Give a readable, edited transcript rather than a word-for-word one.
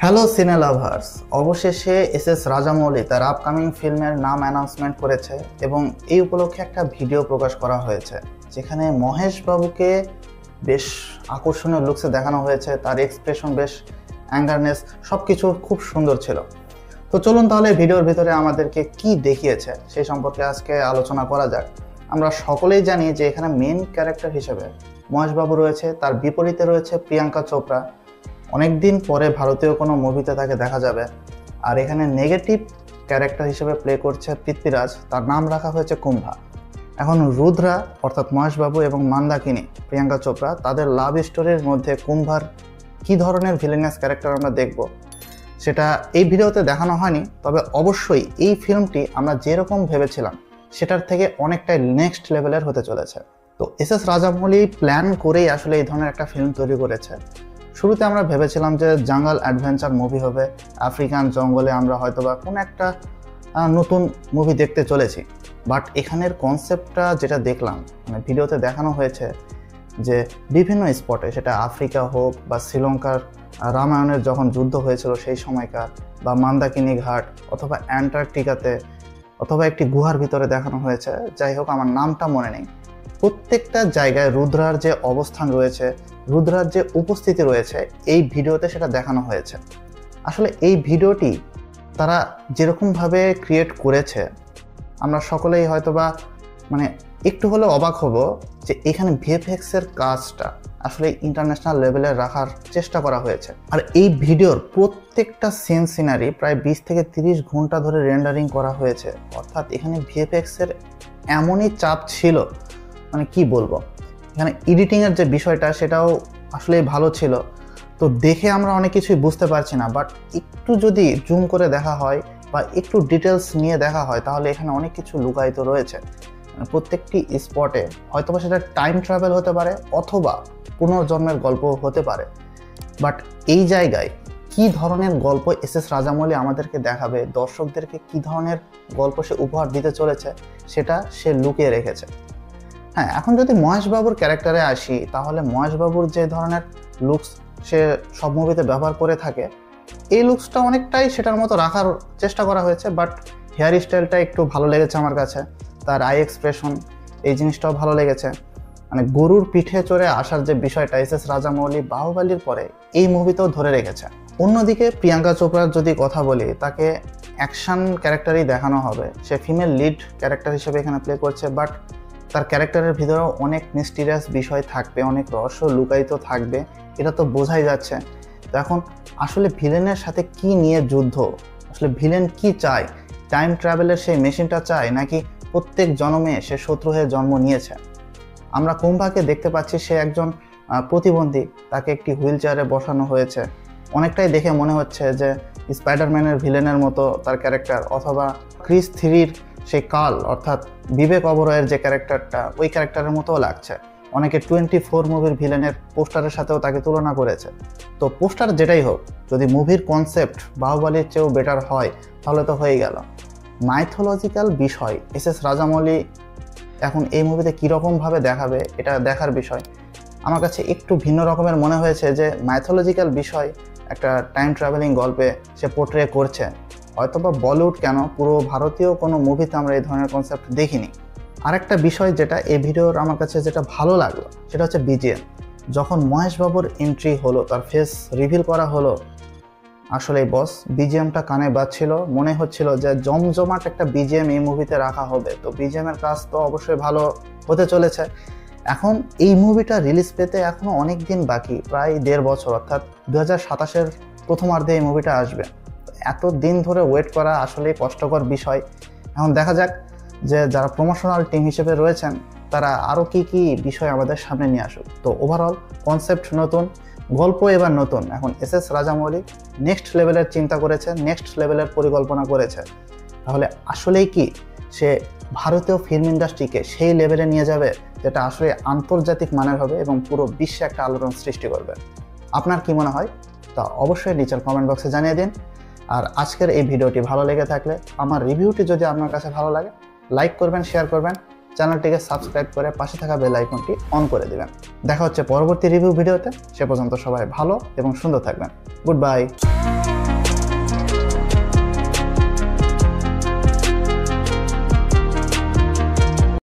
Hello সিনে lovers, অবশেষে S Rajamouli তার আপকামিং ফিল্মের নাম অ্যানাউন্সমেন্ট করেছে এবং এই উপলক্ষে একটা ভিডিও প্রকাশ করা হয়েছে যেখানে মহেশ বাবুকে বেশ আকর্ষণীয় লুকসে দেখানো হয়েছে। তার এক্সপ্রেশন বেশ অ্যাঙ্গারনেস সব কিছু খুব সুন্দর ছিল। তো চলুন তাহলে ভিডিওর ভিতরে আমাদেরকে কি দেখিয়েছে সেই সম্পর্কে আজকে আলোচনা করা যাক। আমরা সকলেই জানি যে এখানে মেন ক্যারেক্টার হিসেবে মহেশ বাবু রয়েছে, তার বিপরীতে রয়েছে প্রিয়াঙ্কা চোপড়া। অনেকদিন পরে ভারতীয় কোনো মুভিতে তাকে দেখা যাবে। আর এখানে নেগেটিভ ক্যারেক্টার হিসেবে প্লে করছে পৃথ্বীরাজ, তার নাম রাখা হয়েছে কুম্ভা। এখন রুদ্রা অর্থাৎ মহেশবাবু এবং মান্দাকিনী প্রিয়াঙ্কা চোপড়া, তাদের লাভ স্টোরির মধ্যে কুম্ভার কী ধরনের ভিলেনাস ক্যারেক্টার আমরা দেখব সেটা এই ভিডিওতে দেখানো হয়নি। তবে অবশ্যই এই ফিল্মটি আমরা যেরকম ভেবেছিলাম সেটার থেকে অনেকটাই নেক্সট লেভেলের হতে চলেছে। তো এস রাজামৌলি প্ল্যান করেই আসলে এই ধরনের একটা ফিল্ম তৈরি করেছে। শুরুতে আমরা ভেবেছিলাম যে জাঙ্গল অ্যাডভেঞ্চার মুভি হবে, আফ্রিকান জঙ্গলে আমরা হয়তোবা কোনো একটা নতুন মুভি দেখতে চলেছি। বাট এখানের কনসেপ্টটা যেটা দেখলাম, মানে ভিডিওতে দেখানো হয়েছে যে বিভিন্ন স্পটে, সেটা আফ্রিকা হোক বা শ্রীলঙ্কার রামায়ণের যখন যুদ্ধ হয়েছিল সেই সময়কার, বা মান্দাকিনী ঘাট, অথবা অ্যান্টার্কটিকাতে, অথবা একটি গুহার ভিতরে দেখানো হয়েছে। যাই হোক, আমার নামটা মনে নেই। প্রত্যেকটা জায়গায় রুদ্রার যে অবস্থান রয়েছে, রুদ্রার যে উপস্থিতি রয়েছে, এই ভিডিওতে সেটা দেখানো হয়েছে। আসলে এই ভিডিওটি তারা যেরকমভাবে ক্রিয়েট করেছে, আমরা সকলেই হয়তোবা মানে একটু হলেও অবাক হব যে এখানে ভিএফএক্সের কাজটা আসলে ইন্টারন্যাশনাল লেভেলে রাখার চেষ্টা করা হয়েছে। আর এই ভিডিওর প্রত্যেকটা সিন সিনারি প্রায় 20 থেকে 30 ঘন্টা ধরে রেন্ডারিং করা হয়েছে। অর্থাৎ এখানে ভিএফএক্সের এমনই চাপ ছিল, মানে কি বলবো, এখানে এডিটিংয়ের যে বিষয়টা সেটাও আসলে ভালো ছিল। তো দেখে আমরা অনেক কিছুই বুঝতে পারছি না, বাট একটু যদি জুম করে দেখা হয় বা একটু ডিটেলস নিয়ে দেখা হয় তাহলে এখানে অনেক কিছু লুকায়িত রয়েছে। প্রত্যেকটি স্পটে হয়তোবা সেটা টাইম ট্রাভেল হতে পারে অথবা পুনর্জন্মের গল্প হতে পারে। বাট এই জায়গায় কি ধরনের গল্প এস রাজামৌলি আমাদেরকে দেখাবে, দর্শকদেরকে কি ধরনের গল্প সে উপহার দিতে চলেছে, সেটা সে লুকিয়ে রেখেছে। হ্যাঁ, এখন যদি মহেশবাবুর ক্যারেক্টারে আসি, তাহলে মহেশবাবুর যে ধরনের লুকস সে সব মুভিতে ব্যবহার করে থাকে, এই লুকসটা অনেকটাই সেটার মতো রাখার চেষ্টা করা হয়েছে। বাট হেয়ার স্টাইলটা একটু ভালো লেগেছে আমার কাছে, তার আই এক্সপ্রেশন, এই জিনিসটাও ভালো লেগেছে। মানে গরুর পিঠে চড়ে আসার যে বিষয়টা এস রাজামৌলি বাহুবলীর পরে এই মুভিতেও ধরে রেখেছে। অন্যদিকে প্রিয়াঙ্কা চোপড়ার যদি কথা বলি, তাকে অ্যাকশন ক্যারেক্টারই দেখানো হবে। সে ফিমেল লিড ক্যারেক্টার হিসেবে এখানে প্লে করছে, বাট তার ক্যারেক্টারের ভিতরেও অনেক মিস্টিরিয়াস বিষয় থাকবে, অনেক রহস্য লুকায়িত থাকবে, এটা তো বোঝাই যাচ্ছে। তো এখন আসলে ভিলেনের সাথে কি নিয়ে যুদ্ধ, আসলে ভিলেন কি চায়, টাইম ট্রাভেলের সেই মেশিনটা চায় নাকি প্রত্যেক জন্মে সে শত্রু হয়ে জন্ম নিয়েছে? আমরা কুম্ভাকে দেখতে পাচ্ছি সে একজন প্রতিবন্ধী, তাকে একটি হুইল চেয়ারে বসানো হয়েছে। অনেকটাই দেখে মনে হচ্ছে যে স্পাইডারম্যানের ভিলেনের মতো তার ক্যারেক্টার, অথবা ক্রিস 3-র সেই কাল অর্থাৎ বিবেক ওবরয়ের যে ক্যারেক্টারটা, ওই ক্যারেক্টারের মতোও লাগছে। অনেকে 24 মুভির ভিলেনের পোস্টারের সাথেও তাকে তুলনা করেছে। তো পোস্টার যেটাই হোক, যদি মুভির কনসেপ্ট বাহুবলীর চেয়েও বেটার হয় তাহলে তো হয়ে গেল। মাইথোলজিক্যাল বিষয় এস রাজামৌলি এখন এই মুভিতে কীরকমভাবে দেখাবে, এটা দেখার বিষয়। আমার কাছে একটু ভিন্ন রকমের মনে হয়েছে যে মাইথোলজিক্যাল বিষয় একটা টাইম ট্রাভেলিং গল্পে সে পোর্ট্রে করছে। হয়তোবা বলিউড কেন, পুরো ভারতীয় কোনো মুভিতে আমরা এই ধরনের কনসেপ্ট দেখিনি। আরেকটা বিষয় যেটা এই ভিডিওর আমার কাছে যেটা ভালো লাগলো সেটা হচ্ছে বিজিএম। যখন মহেশবাবুর এন্ট্রি হলো, তার ফেস রিভিল করা হলো, আসলে বস বিজিএমটা কানে বাজছিল, মনে হচ্ছিল যে জমজমাট একটা বিজিএম এই মুভিতে রাখা হবে। তো বিজিএমের কাজ তো অবশ্যই ভালো হতে চলেছে। এখন এই মুভিটা রিলিজ পেতে এখনও অনেক দিন বাকি, প্রায় 1.5 বছর, অর্থাৎ 2027-এর প্রথমার্ধে এই মুভিটা আসবে। এত দিন ধরে ওয়েট করা আসলে কষ্টকর বিষয়। এখন দেখা যাক যে যারা প্রমোশনাল টিম হিসেবে রয়েছেন তারা আরও কি কি বিষয় আমাদের সামনে নিয়ে আসুক। তো ওভারঅল কনসেপ্ট নতুন, গল্প এবার নতুন। এখন এস রাজামৌলি নেক্সট লেভেলের চিন্তা করেছে, নেক্সট লেভেলের পরিকল্পনা করেছে। তাহলে আসলেই কি সে ভারতীয় ফিল্ম ইন্ডাস্ট্রিকে সেই লেভেলে নিয়ে যাবে যেটা আসলে আন্তর্জাতিক মানের হবে এবং পুরো বিশ্বে একটা আলোড়ন সৃষ্টি করবে? আপনার কি মনে হয় তা অবশ্যই নিচের কমেন্ট বক্সে জানিয়ে দিন। আর আজকের এই ভিডিওটি ভালো লেগে থাকলে, আমার রিভিউটি যদি আপনার কাছে ভালো লাগে, লাইক করবেন, শেয়ার করবেন, চ্যানেলটিকে সাবস্ক্রাইব করে পাশে থাকা বেল আইকনটি অন করে দিবেন। দেখা হচ্ছে পরবর্তী রিভিউ ভিডিওতে। সে পর্যন্ত সবাই ভালো এবং সুন্দর থাকবেন। Good bye.